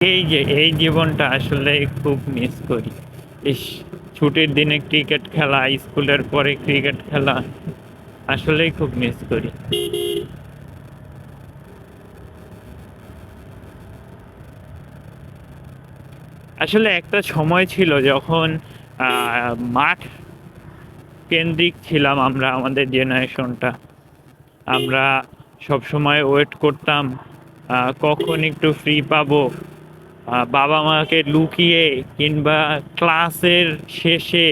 এই জীবনটা আসলে খুব মিস করি। ইস! ছুটির দিনে ক্রিকেট খেলা, স্কুলের পরে ক্রিকেট খেলা আসলেই খুব মিস করি। আসলে একটা সময় ছিল যখন মাঠ কেন্দ্রিক ছিলাম আমরা, আমাদের জেনারেশনটা। আমরা সবসময় ওয়েট করতাম কখন একটু ফ্রি পাবো। বাবা-মাকে লুকিয়ে কিংবা ক্লাসের শেষে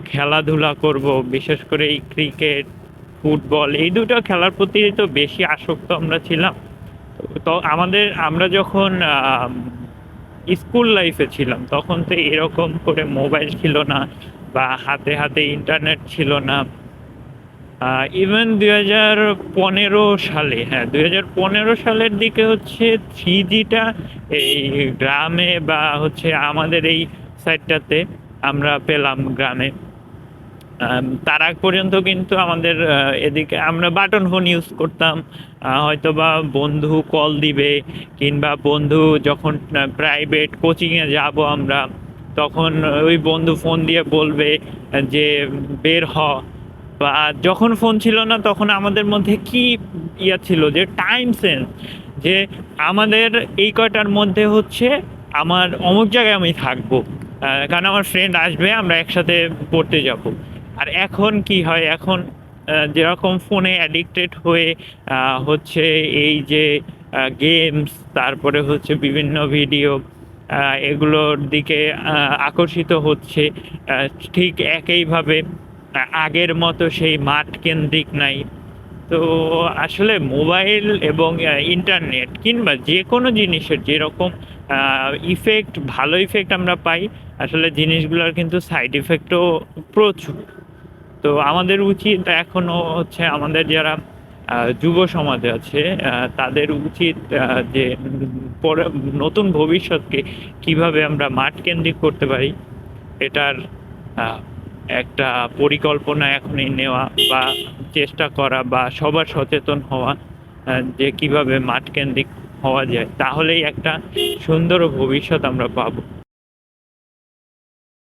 খেলাধুলা করব। বিশেষ করে এই ক্রিকেট, ফুটবল এই ২ টো খেলার প্রতি তো বেশি আসক্ত আমরা ছিলাম। তো আমরা যখন স্কুল লাইফে ছিলাম তখন তো এরকম করে মোবাইল ছিল না বা হাতে ইন্টারনেট ছিল না। ইভেন ২০১৫ সালে, হ্যাঁ, ২০১৫ সালের দিকে হচ্ছে 3G টা এই গ্রামে বা হচ্ছে আমাদের এই সাইডটাতে আমরা পেলাম গ্রামে। তার আগ পর্যন্ত কিন্তু আমাদের এদিকে আমরা বাটন ফোন ইউজ করতাম। হয়তোবা বন্ধু কল দিবে কিংবা বন্ধু যখন প্রাইভেট কোচিংয়ে যাব আমরা, তখন ওই বন্ধু ফোন দিয়ে বলবে যে বের হ। বা যখন ফোন ছিল না তখন আমাদের মধ্যে কি ছিল যে টাইম সেন্স, যে আমাদের এই কয়টার মধ্যে হচ্ছে আমার অমুক জায়গায় আমি থাকবো, কারণ আমার ফ্রেন্ড আসবে, আমরা একসাথে পড়তে যাব। আর এখন কি হয়, এখন যেরকম ফোনে অ্যাডিক্টেড হয়ে হচ্ছে এই যে গেমস, তারপরে হচ্ছে বিভিন্ন ভিডিও, এগুলোর দিকে আকর্ষিত হচ্ছে। ঠিক একইভাবে আগের মতো সেই মাঠ কেন্দ্রিক নাই। তো আসলে মোবাইল এবং ইন্টারনেট কিংবা যেকোনো জিনিসের যেরকম ইফেক্ট, ভালো ইফেক্ট আমরা পাই, আসলে জিনিসগুলোর কিন্তু সাইড ইফেক্টও প্রচুর। তো আমাদের উচিত এখনো হচ্ছে, আমাদের যারা যুব সমাজে আছে তাদের উচিত যে পরে নতুন ভবিষ্যৎকে কিভাবে আমরা মাঠ কেন্দ্রিক করতে পারি এটার আহ, একটা পরিকল্পনা এখনই নেওয়া বা চেষ্টা করা বা সবার সচেতন হওয়া, যে কিভাবে মাঠ কেন্দ্রিক হওয়া যায়, তাহলেই একটা সুন্দর ভবিষ্যৎ আমরা পাবো।